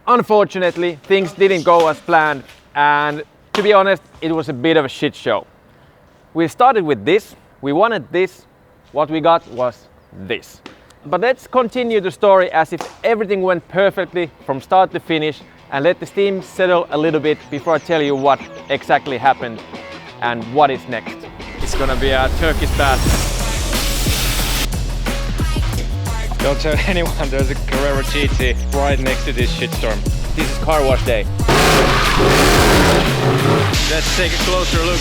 Unfortunately, things didn't go as planned, and to be honest, it was a bit of a shit show. We started with this, we wanted this, what we got was this. But let's continue the story as if everything went perfectly from start to finish, and let the steam settle a little bit before I tell you what exactly happened and what is next. It's gonna be a Turkish bath. Don't tell anyone there's a Carrera GT right next to this shitstorm. This is car wash day. Let's take a closer look.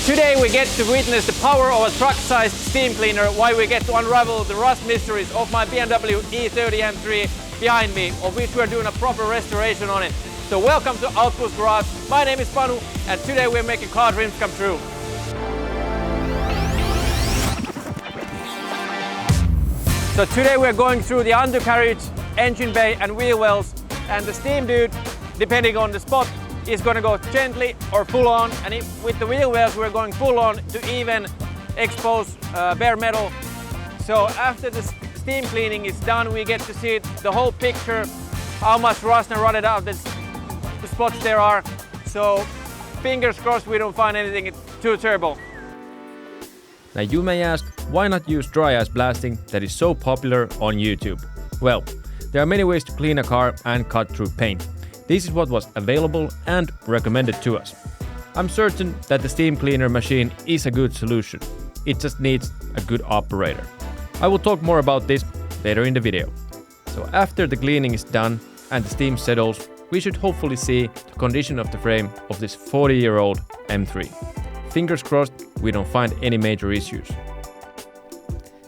Today we get to witness the power of a truck-sized steam cleaner while we get to unravel the rust mysteries of my BMW e30 M3 behind me, of which we're doing a proper restoration on it. So welcome to Outpost Garage. My name is Panu, and today we're making car dreams come true. So today we're going through the undercarriage, engine bay and wheel wells, and the steam dude, depending on the spot, is going to go gently or full on, and with the wheel wells we're going full on to even expose bare metal. So after the steam cleaning is done, we get to see the whole picture, how much rust and rotted out the spots there are. So fingers crossed we don't find anything too terrible. Now you may ask, why not use dry ice blasting that is so popular on YouTube? Well, there are many ways to clean a car and cut through paint. This is what was available and recommended to us. I'm certain that the steam cleaner machine is a good solution. It just needs a good operator. I will talk more about this later in the video. So after the cleaning is done and the steam settles, we should hopefully see the condition of the frame of this 40-year-old M3. Fingers crossed we don't find any major issues.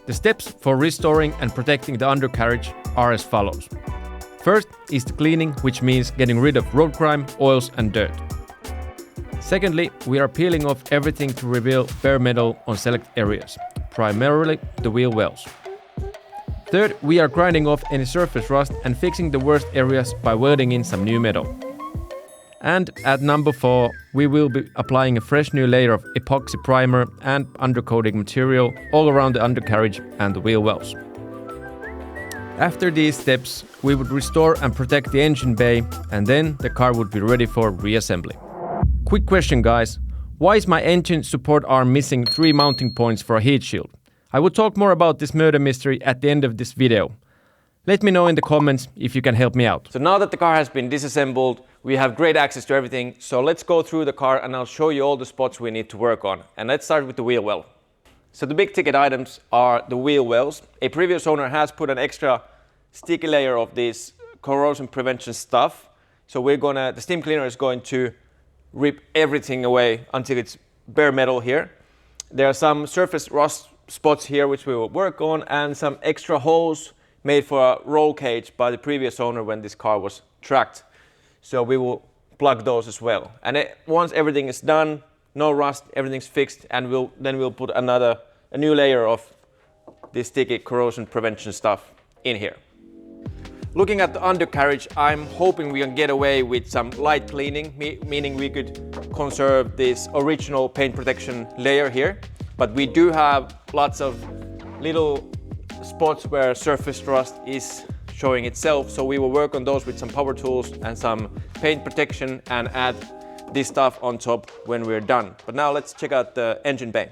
The steps for restoring and protecting the undercarriage are as follows. First is the cleaning, which means getting rid of road grime, oils and dirt. Secondly, we are peeling off everything to reveal bare metal on select areas, primarily the wheel wells. Third, we are grinding off any surface rust and fixing the worst areas by welding in some new metal. And at number 4, we will be applying a fresh new layer of epoxy primer and undercoating material all around the undercarriage and the wheel wells. After these steps, we would restore and protect the engine bay, and then the car would be ready for reassembly. Quick question guys, why is my engine support arm missing 3 mounting points for a heat shield? I will talk more about this murder mystery at the end of this video. Let me know in the comments if you can help me out. So now that the car has been disassembled, we have great access to everything. So let's go through the car and I'll show you all the spots we need to work on. And let's start with the wheel well. So the big ticket items are the wheel wells. A previous owner has put an extra sticky layer of this corrosion prevention stuff. So the steam cleaner is going to rip everything away until it's bare metal here. There are some surface rust spots here which we will work on, and some extra holes made for a roll cage by the previous owner when this car was tracked. So we will plug those as well. And once everything is done, no rust, everything's fixed, and we'll put a new layer of this sticky corrosion prevention stuff in here. Looking at the undercarriage, I'm hoping we can get away with some light cleaning, meaning we could conserve this original paint protection layer here. But we do have lots of little spots where surface rust is showing itself, so we will work on those with some power tools and some paint protection and add this stuff on top when we're done. But now let's check out the engine bay.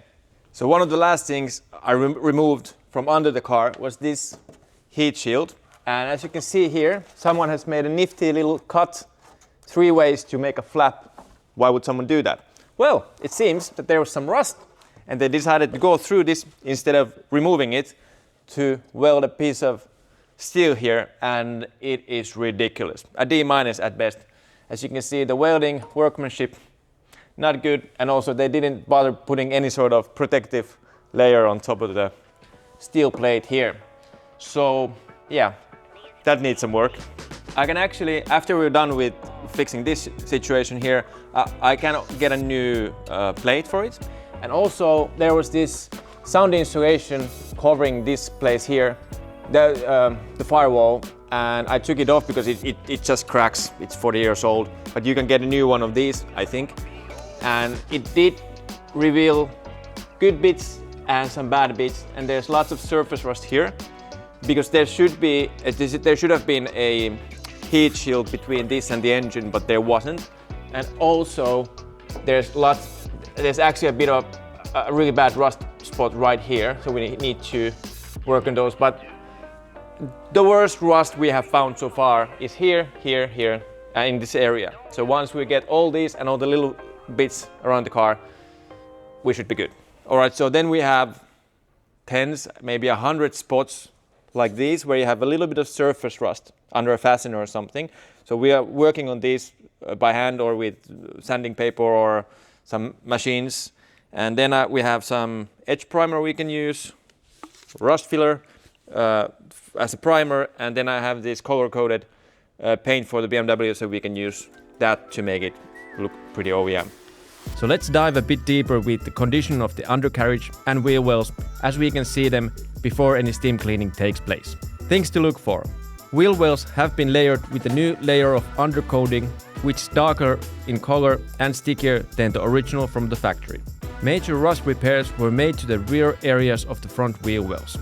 So one of the last things I removed from under the car was this heat shield. And as you can see here, someone has made a nifty little cut, 3 ways to make a flap. Why would someone do that? Well, it seems that there was some rust and they decided to go through this instead of removing it to weld a piece of steel here, and it is ridiculous. A D- at best. As you can see, the welding workmanship, not good, and also they didn't bother putting any sort of protective layer on top of the steel plate here. So yeah, that needs some work. I can actually, after we're done with fixing this situation here, I can get a new plate for it. And also there was this sound insulation covering this place here, the firewall, and I took it off because it just cracks. It's 40 years old, but you can get a new one of these, I think. And it did reveal good bits and some bad bits, and there's lots of surface rust here because there should have been a heat shield between this and the engine, but there wasn't. And also there's actually a bit of a really bad rust spot right here, so we need to work on those. But the worst rust we have found so far is here, in this area. So once we get all these and all the little bits around the car, we should be good. All right, so then we have tens, maybe 100 spots like these where you have a little bit of surface rust under a fastener or something. So we are working on these by hand or with sanding paper or some machines. And then we have some edge primer we can use, rust filler as a primer, and then I have this color-coded paint for the BMW, so we can use that to make it look pretty OEM. So let's dive a bit deeper with the condition of the undercarriage and wheel wells as we can see them before any steam cleaning takes place. Things to look for. Wheel wells have been layered with a new layer of undercoating, which is darker in color and stickier than the original from the factory. Major rust repairs were made to the rear areas of the front wheel wells.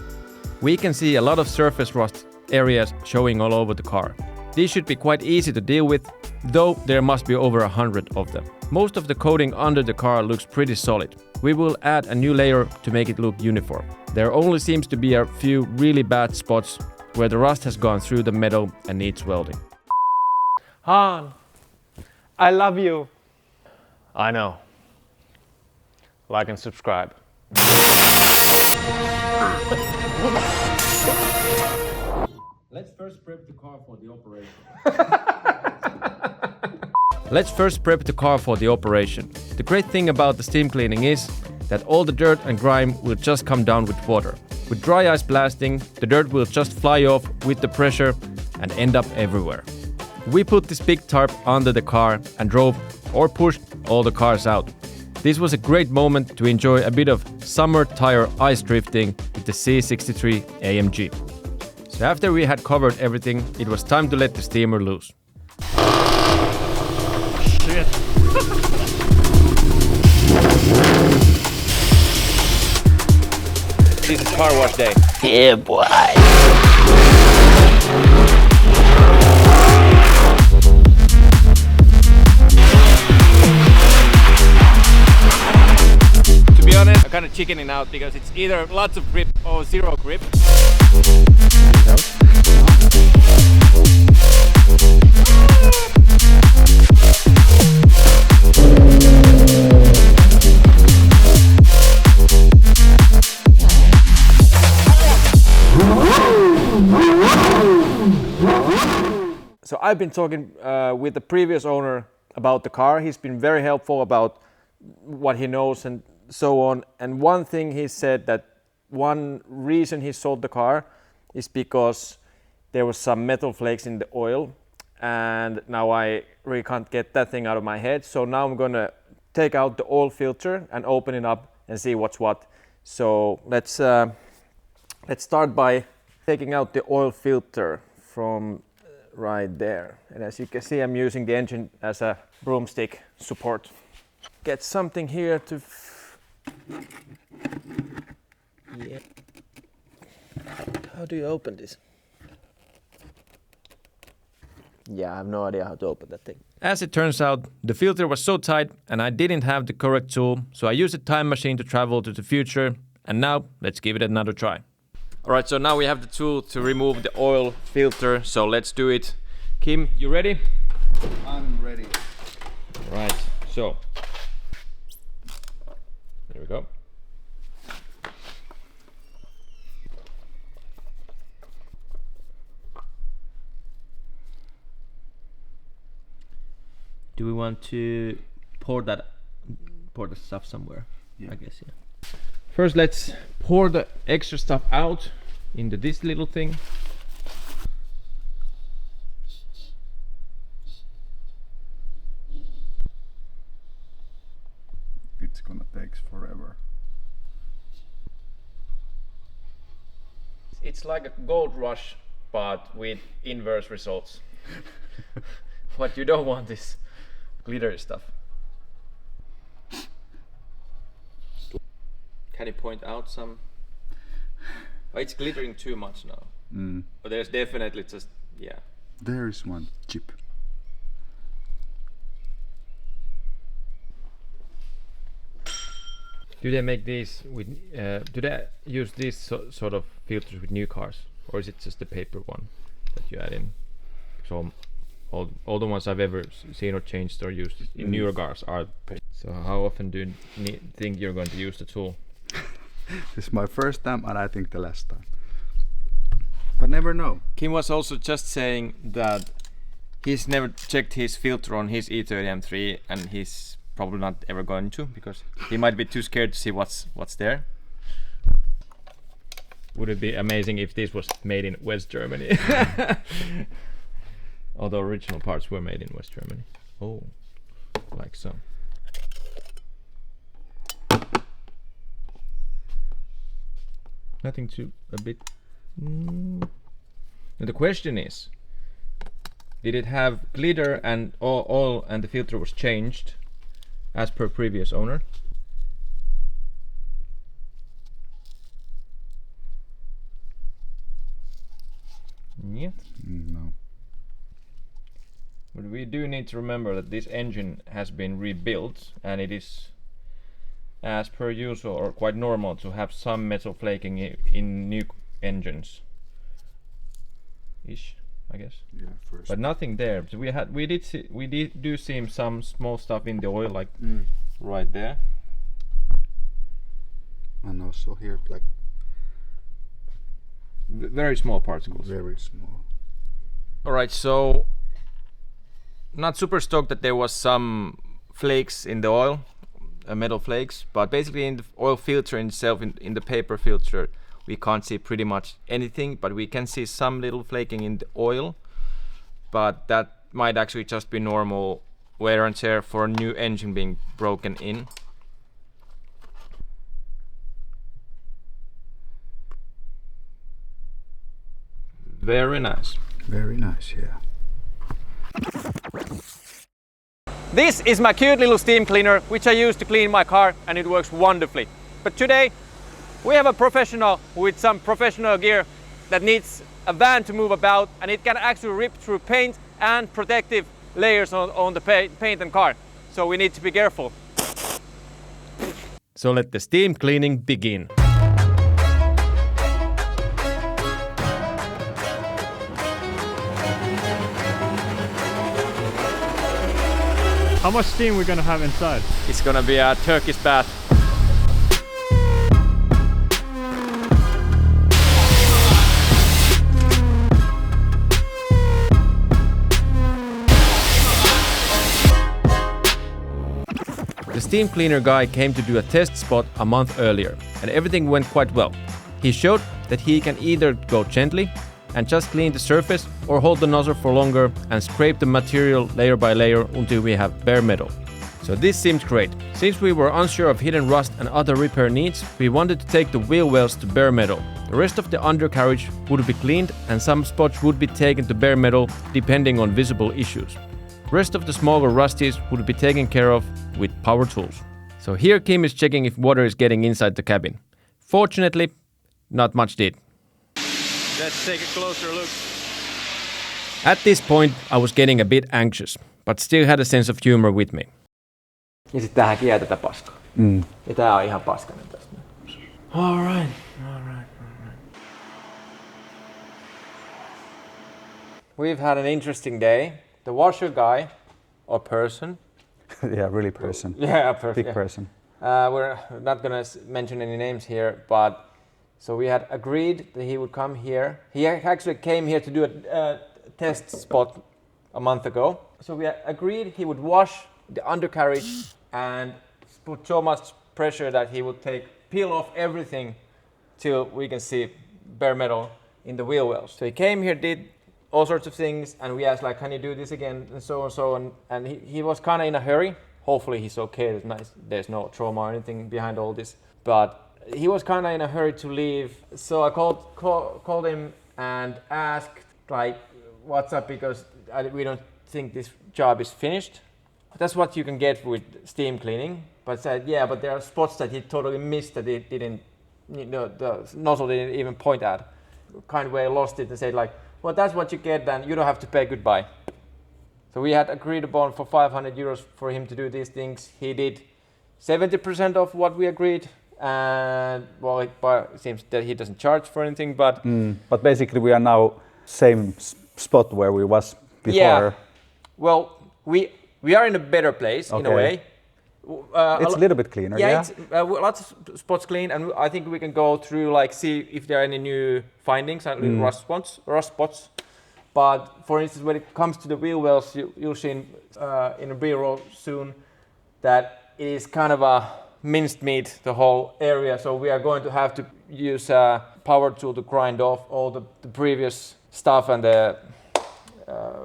We can see a lot of surface rust areas showing all over the car. These should be quite easy to deal with, though there must be over 100 of them. Most of the coating under the car looks pretty solid. We will add a new layer to make it look uniform. There only seems to be a few really bad spots where the rust has gone through the metal and needs welding. Han, I love you. I know. Like and subscribe. Let's first prep the car for the operation. The great thing about the steam cleaning is that all the dirt and grime will just come down with water. With dry ice blasting, the dirt will just fly off with the pressure and end up everywhere. We put this big tarp under the car and drove or pushed all the cars out. This was a great moment to enjoy a bit of summer tire ice drifting with the C63 AMG. So after we had covered everything, it was time to let the steamer loose. This is car wash day. Yeah, boy. To be honest, I'm kind of chickening out because it's either lots of grip or zero grip. So I've been talking with the previous owner about the car. He's been very helpful about what he knows and so on. And one thing he said that one reason he sold the car is because there was some metal flakes in the oil, and now I really can't get that thing out of my head. So now I'm gonna take out the oil filter and open it up and see what's what. So let's start by taking out the oil filter from right there. And as you can see, I'm using the engine as a broomstick support. Get something here to yeah. How do you open this? Yeah, I have no idea how to open that thing. As it turns out, the filter was so tight and I didn't have the correct tool, so I used a time machine to travel to the future, and now let's give it another try. Alright, so now we have the tool to remove the oil filter, so let's do it. Kim, you ready? I'm ready. Right, so there we go. Do we want to pour the stuff somewhere? Yeah. I guess, yeah. First, let's pour the extra stuff out into this little thing. It's gonna take forever. It's like a gold rush, but with inverse results. What you don't want is glittery stuff. Can you point out some? Oh, it's glittering too much now. But there's definitely just, yeah. There is one chip. Do they make these with? Do they use these sort of filters with new cars, or is it just the paper one that you add in? So all the ones I've ever seen or changed or used in newer cars are. So how often do you think you're going to use the tool? This is my first time and I think the last time. But never know. Kim was also just saying that he's never checked his filter on his e30 M3, and he's probably not ever going to, because he might be too scared to see what's there. Would it be amazing if this was made in West Germany? All the original parts were made in West Germany. Oh, like so. Nothing too a bit. Now the question is, did it have glitter and all and the filter was changed as per previous owner? Yet. No. But we do need to remember that this engine has been rebuilt, and it is as per usual or quite normal to have some metal flaking in new engines. Ish, I guess. Yeah, first. But nothing there. So we do see some small stuff in the oil, like right there. And also here, like Very small particles. very small. Alright, so not super stoked that there was some flakes in the oil, metal flakes, but basically in the oil filter itself, in the paper filter, we can't see pretty much anything, but we can see some little flaking in the oil, but that might actually just be normal wear and tear for a new engine being broken in. Very nice. Very nice, yeah. This is my cute little steam cleaner, which I use to clean my car, and it works wonderfully. But today we have a professional with some professional gear that needs a van to move about, and it can actually rip through paint and protective layers on the paint and car. So we need to be careful. So let the steam cleaning begin. How much steam we're gonna have inside? It's gonna be a Turkish bath. The steam cleaner guy came to do a test spot a month earlier, and everything went quite well. He showed that he can either go gently and just clean the surface, or hold the nozzle for longer and scrape the material layer by layer until we have bare metal. So this seemed great. Since we were unsure of hidden rust and other repair needs, we wanted to take the wheel wells to bare metal. The rest of the undercarriage would be cleaned, and some spots would be taken to bare metal depending on visible issues. Rest of the smaller rusties would be taken care of with power tools. So here Kim is checking if water is getting inside the cabin. Fortunately, not much did. Let's take a closer look. At this point I was getting a bit anxious, but still had a sense of humor with me. Ja sit tähän kiää tätä paskaa. Ja tää on ihan paskanen tästä. Alright. We've had an interesting day. The washer guy, or person. Yeah, really person. Yeah, a person. Big yeah. person. We're not gonna mention any names here, but so we had agreed that he would come here. He actually came here to do a test spot a month ago. So we agreed he would wash the undercarriage and put so much pressure that he would peel off everything till we can see bare metal in the wheel wells. So he came here, did all sorts of things, and we asked like, can you do this again, and so, and he was kind of in a hurry. Hopefully he's okay. It's nice. There's no trauma or anything behind all this, but he was kind of in a hurry to leave. So I called him and asked like, what's up, because we don't think this job is finished. That's what you can get with steam cleaning, but said, yeah, but there are spots that he totally missed that he didn't, the nozzle didn't even point at. Kind of way lost it and said like, well, that's what you get, then you don't have to pay goodbye. So we had agreed upon for 500 euros for him to do these things. He did 70% of what we agreed, and well, it seems that he doesn't charge for anything, but... But basically we are now same spot where we was before. Yeah, well, we are in a better place in a way. It's a little bit cleaner, yeah? It's lots of spots clean, and I think we can go through, like, see if there are any new findings and rust spots. But for instance, when it comes to the wheel wells, you'll see in a B-roll soon that it is kind of a minced meat, the whole area. So we are going to have to use a power tool to grind off all the previous stuff and the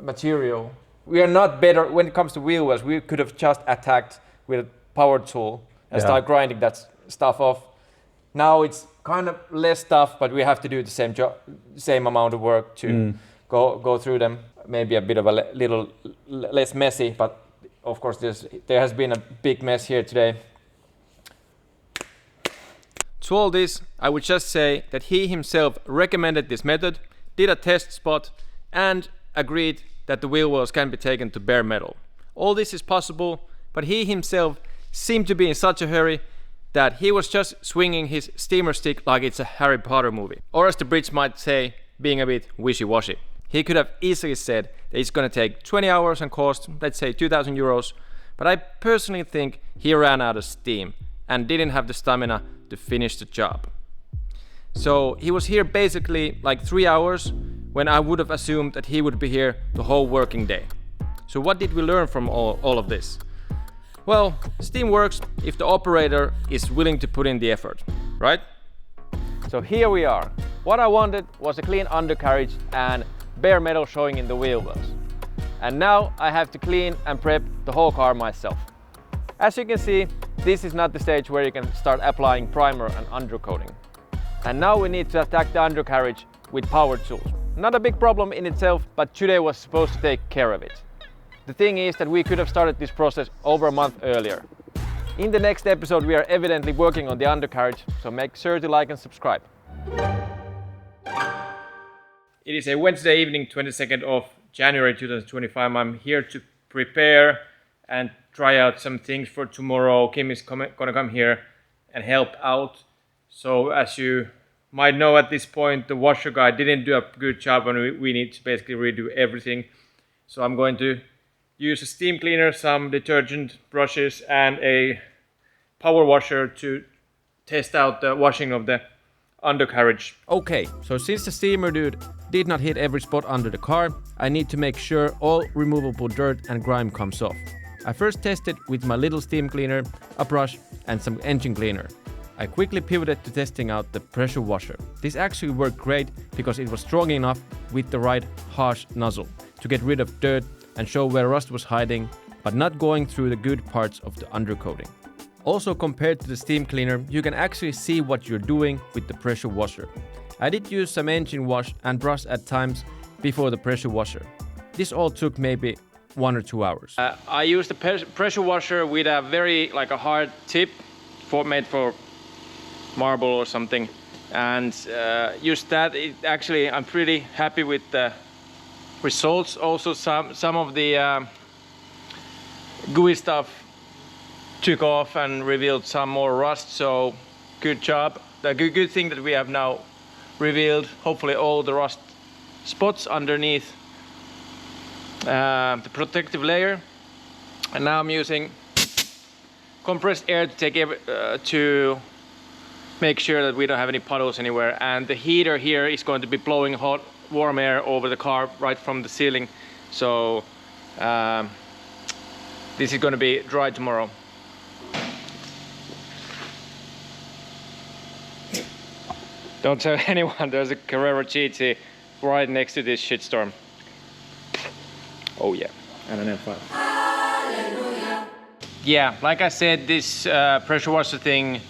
material. We are not better when it comes to wheel wells. We could have just attacked with a power tool and start grinding that stuff off. Now it's kind of less stuff, but we have to do the same amount of work to go through them. Maybe a bit of a little less messy, but of course there has been a big mess here today. To all this, I would just say that he himself recommended this method, did a test spot, and agreed that the wheel wells can be taken to bare metal. All this is possible, but he himself seemed to be in such a hurry that he was just swinging his steamer stick like it's a Harry Potter movie. Or as the Brits might say, being a bit wishy-washy. He could have easily said that it's gonna take 20 hours and cost, let's say, 2,000 euros, but I personally think he ran out of steam and didn't have the stamina to finish the job. So he was here basically like 3 hours when I would have assumed that he would be here the whole working day. So what did we learn from all of this? Well, steam works if the operator is willing to put in the effort, right? So here we are. What I wanted was a clean undercarriage and bare metal showing in the wheel wells. And now I have to clean and prep the whole car myself. As you can see, this is not the stage where you can start applying primer and undercoating. And now we need to attack the undercarriage with power tools. Not a big problem in itself, but today was supposed to take care of it. The thing is that we could have started this process over a month earlier. In the next episode we are evidently working on the undercarriage, so make sure to like and subscribe. It is a Wednesday evening, 22nd of January 2025. I'm here to prepare and try out some things for tomorrow. Kim is gonna come here and help out. So as you might know at this point, the washer guy didn't do a good job and we need to basically redo everything. So I'm going to use a steam cleaner, some detergent brushes and a power washer to test out the washing of the undercarriage. Okay, so since the steamer dude did not hit every spot under the car, I need to make sure all removable dirt and grime comes off. I first tested with my little steam cleaner, a brush and some engine cleaner. I quickly pivoted to testing out the pressure washer. This actually worked great because it was strong enough with the right harsh nozzle to get rid of dirt and show where rust was hiding, but not going through the good parts of the undercoating. Also, compared to the steam cleaner, you can actually see what you're doing with the pressure washer. I did use some engine wash and brush at times before the pressure washer. This all took maybe 1 or 2 hours. I used the pressure washer with a very a hard tip made for marble or something, and used that. I'm pretty happy with the results. Also some of the gooey stuff took off and revealed some more rust, so good job. The good thing that we have now revealed hopefully all the rust spots underneath the protective layer. And now I'm using compressed air to to make sure that we don't have any puddles anywhere, and the heater here is going to be blowing hot warm air over the car right from the ceiling, so this is going to be dry tomorrow. Don't tell anyone there's a Carrera GT right next to this shitstorm. Oh yeah, and an M5. Hallelujah. Yeah, like I said, this pressure washer thing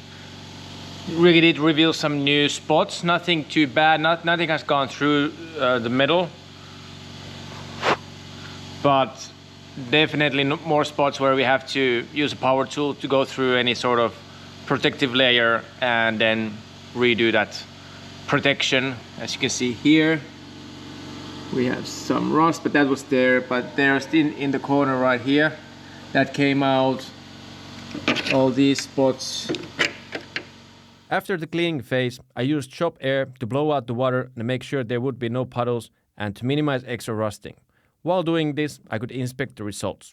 really did reveal some new spots. Nothing too bad, nothing has gone through the metal. But definitely more spots where we have to use a power tool to go through any sort of protective layer and then redo that protection. As you can see here, we have some rust, but that was there, but there's in the corner right here that came out, all these spots. After the cleaning phase, I used shop air to blow out the water and make sure there would be no puddles and to minimize extra rusting. While doing this, I could inspect the results.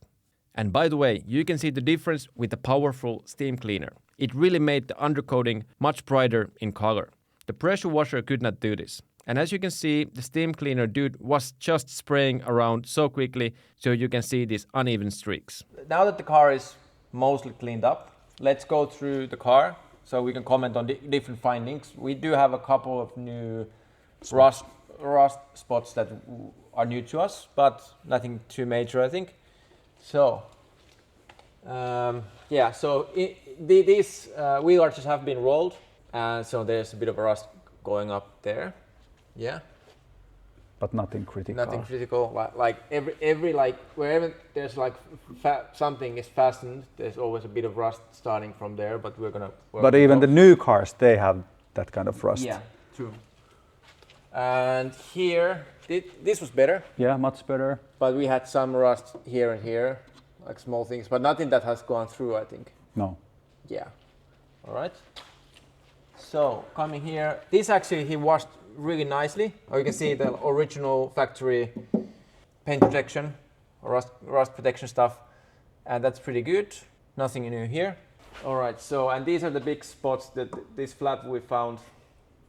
And by the way, you can see the difference with the powerful steam cleaner. It really made the undercoating much brighter in color. The pressure washer could not do this. And as you can see, the steam cleaner dude was just spraying around so quickly, so you can see these uneven streaks. Now that the car is mostly cleaned up, let's go through the car so we can comment on different findings. We do have a couple of new rust spots that are new to us, but nothing too major, I think. So, these wheel arches have been rolled, and so there's a bit of a rust going up there. Yeah. But nothing critical. Nothing critical. Like every like wherever there's like something is fastened, there's always a bit of rust starting from there. But we're gonna. But even the new cars, they have that kind of rust. Yeah, true. And here, this was better. Yeah, much better. But we had some rust here and here, like small things, but nothing that has gone through, I think. No. Yeah. All right. So coming here, this actually he washed really nicely. Or you can see the original factory paint protection, rust protection stuff, and that's pretty good. Nothing new here. All right. So and these are the big spots that this flap we found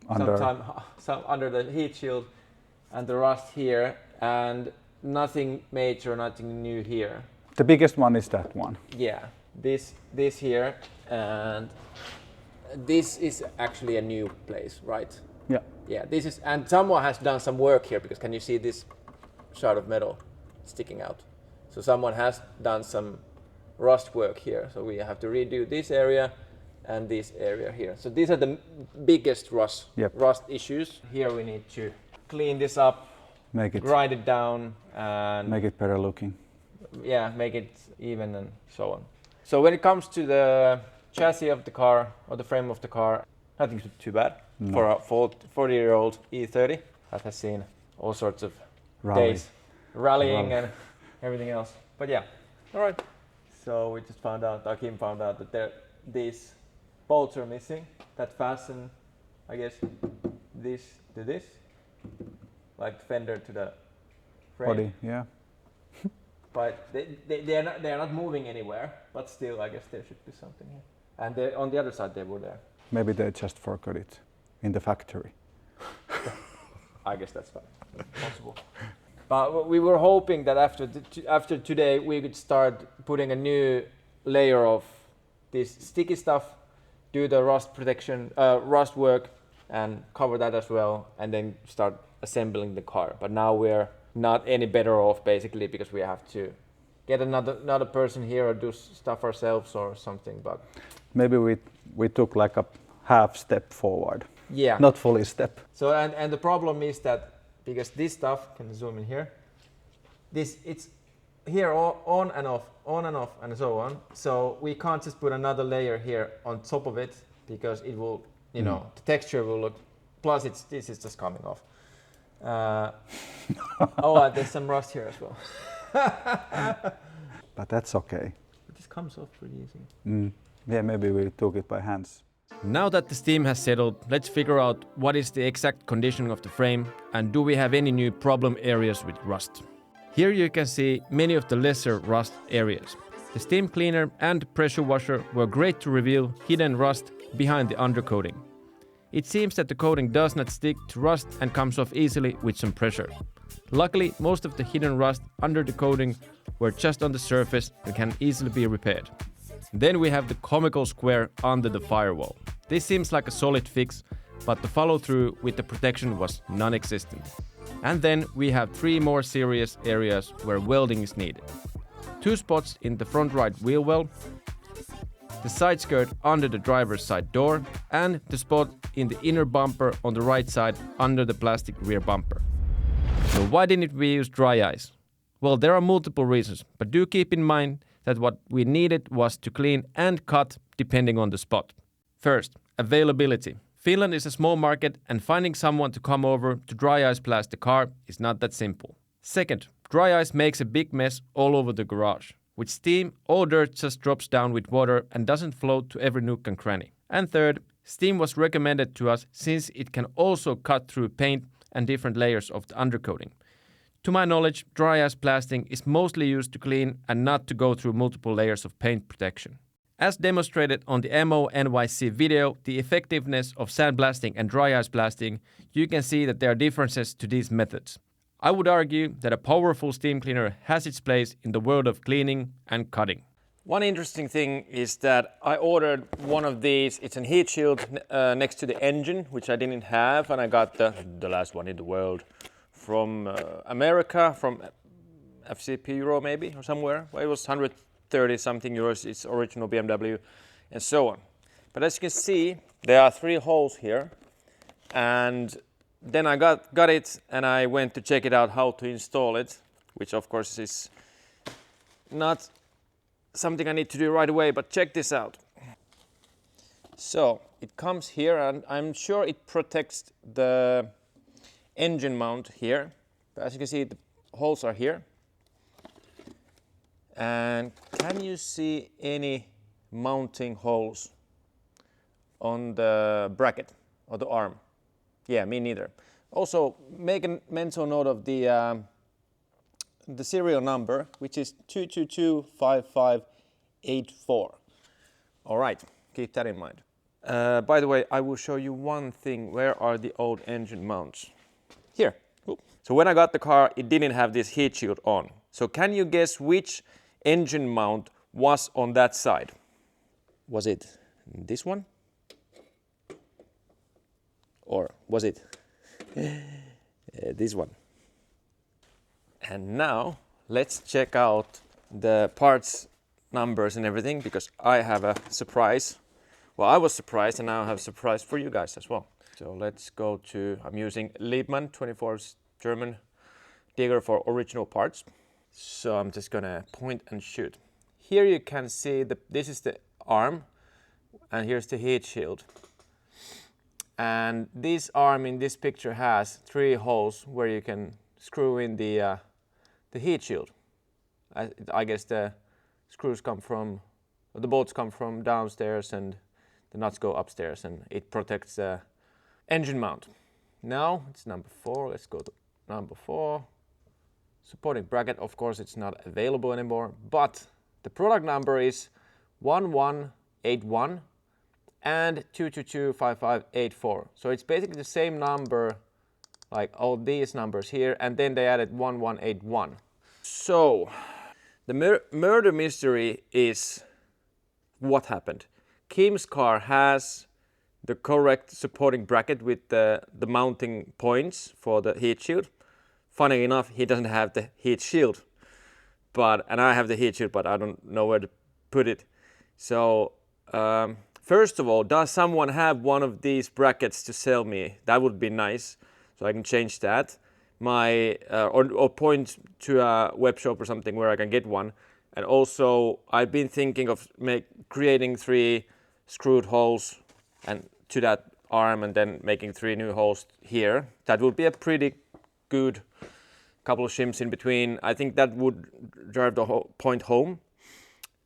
under the heat shield, and the rust here, and nothing major, nothing new here. The biggest one is that one. Yeah, this here, and this is actually a new place, right? Yeah. Yeah, this is, and someone has done some work here, because can you see this shard of metal sticking out? So someone has done some rust work here, so we have to redo this area and this area here. So these are the biggest rust issues. Here we need to clean this up, grind it down, and make it better looking. Yeah, make it even and so on. So when it comes to the chassis of the car or the frame of the car, nothing too bad for a 40-year-old e30 that has seen all sorts of days rallying and everything else. But yeah, all right. So we just found out, Akim found out that these bolts are missing that fasten, I guess, this to this, like the fender to the frame. Body, yeah. But they are not moving anywhere, but still I guess there should be something here. And on the other side they were there. Maybe they just forgot it in the factory. I guess that's possible. But we were hoping that after today we could start putting a new layer of this sticky stuff, do the rust protection, rust work, and cover that as well, and then start assembling the car. But now we're not any better off basically, because we have to get another person here or do stuff ourselves or something. But maybe we took like a half step forward. Yeah. Not fully step. So and the problem is that because this stuff, can you zoom in here? It's here on and off and so on. So we can't just put another layer here on top of it, because it will, the texture will look. Plus this is just coming off. There's some rust here as well. But that's okay. But this comes off pretty easy. Yeah, maybe we took it by hands. Now that the steam has settled, let's figure out what is the exact condition of the frame and do we have any new problem areas with rust. Here you can see many of the lesser rust areas. The steam cleaner and pressure washer were great to reveal hidden rust behind the undercoating. It seems that the coating does not stick to rust and comes off easily with some pressure. Luckily, most of the hidden rust under the coating were just on the surface and can easily be repaired. Then we have the comical square under the firewall. This seems like a solid fix, but the follow-through with the protection was non-existent. And then we have 3 more serious areas where welding is needed. 2 spots in the front right wheel well, the side skirt under the driver's side door, and the spot in the inner bumper on the right side under the plastic rear bumper. So why didn't we use dry ice? Well, there are multiple reasons, but do keep in mind that what we needed was to clean and cut depending on the spot. First, availability. Finland is a small market and finding someone to come over to dry ice blast the car is not that simple. Second, dry ice makes a big mess all over the garage. With steam, all dirt just drops down with water and doesn't float to every nook and cranny. And third, steam was recommended to us since it can also cut through paint and different layers of the undercoating. To my knowledge, dry ice blasting is mostly used to clean and not to go through multiple layers of paint protection. As demonstrated on the MO NYC video, the effectiveness of sandblasting and dry ice blasting, you can see that there are differences to these methods. I would argue that a powerful steam cleaner has its place in the world of cleaning and cutting. One interesting thing is that I ordered one of these. It's a heat shield next to the engine, which I didn't have, and I got the last one in the world from America, from FCP Euro maybe, or somewhere. Well, it was 130 something euros, it's original BMW, and so on. But as you can see, there are 3 holes here, and then I got it, and I went to check it out how to install it, which of course is not something I need to do right away, but check this out. So it comes here, and I'm sure it protects the engine mount here. But as you can see, the holes are here. And can you see any mounting holes on the bracket or the arm? Yeah, me neither. Also, make a mental note of the serial number, which is 2225584. All right, keep that in mind. By the way, I will show you one thing. Where are the old engine mounts? Here. Ooh. So when I got the car, it didn't have this heat shield on. So can you guess which engine mount was on that side? Was it this one? Or was it this one? And now let's check out the parts numbers and everything, because I have a surprise. Well, I was surprised, and now I have a surprise for you guys as well. So let's go to, I'm using Liebmann 24's German digger for original parts. So I'm just gonna point and shoot. Here you can see this is the arm, and here's the heat shield. And this arm in this picture has 3 holes where you can screw in the heat shield. I guess the screws come from, or the bolts come from downstairs, and the nuts go upstairs, and it protects the engine mount. Now it's number 4. Let's go to number 4. Supporting bracket, of course, it's not available anymore, but the product number is 1181 and 2225584. So it's basically the same number, like all these numbers here, and then they added 1181. So the murder mystery is what happened. Kim's car has the correct supporting bracket with the mounting points for the heat shield. Funny enough, he doesn't have the heat shield, and I have the heat shield, but I don't know where to put it. So first of all, does someone have one of these brackets to sell me? That would be nice, so I can change that. Or point to a web shop or something where I can get one. And also, I've been thinking of creating 3 screwed holes and to that arm, and then making 3 new holes here. That would be a pretty good couple of shims in between. I think that would drive the whole point home.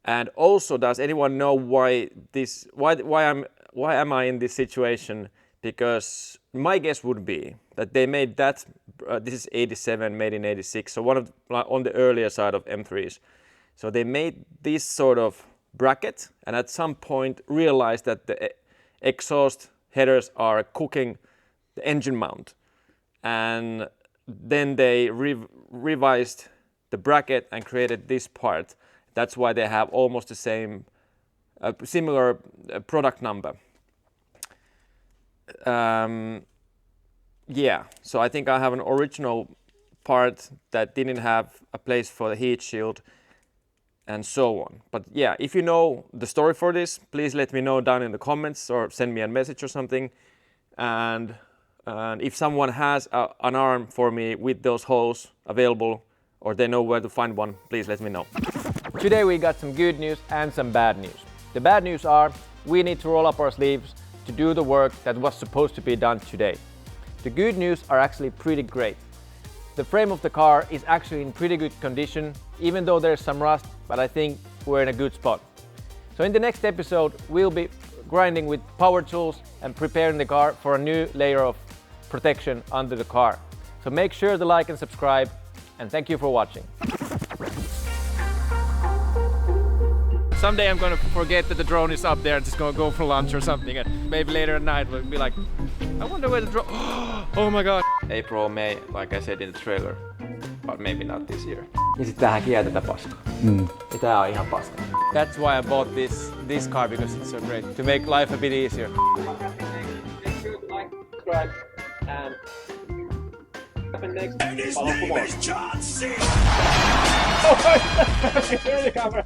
And also, does anyone know why am I in this situation? Because my guess would be that they made that. This is 87, made in 86, so one of on the earlier side of M3s. So they made this sort of bracket, and at some point realized that the exhaust headers are cooking the engine mount, and then they revised the bracket and created this part. That's why they have almost the same, similar product number. Yeah, so I think I have an original part that didn't have a place for the heat shield, and so on. But yeah, if you know the story for this, please let me know down in the comments, or send me a message or something. And if someone has an arm for me with those holes available, or they know where to find one, please let me know. Today we got some good news and some bad news. The bad news are we need to roll up our sleeves to do the work that was supposed to be done today. The good news are actually pretty great. The frame of the car is actually in pretty good condition, even though there's some rust, but I think we're in a good spot. So in the next episode, we'll be grinding with power tools and preparing the car for a new layer of protection under the car. So make sure to like and subscribe, and thank you for watching. Someday I'm gonna forget that the drone is up there and just gonna go for lunch or something, and maybe later at night we'll be like, I wonder where the drone... Oh my god! April, May, like I said in the trailer, but maybe not this year. Ja sit tähän kiertetään paskaa. Ja tää on ihan paska. That's why I bought this car, because it's so great. To make life a bit easier. Make sure to like, subscribe, and next. And his name is John C. Oh, the camera.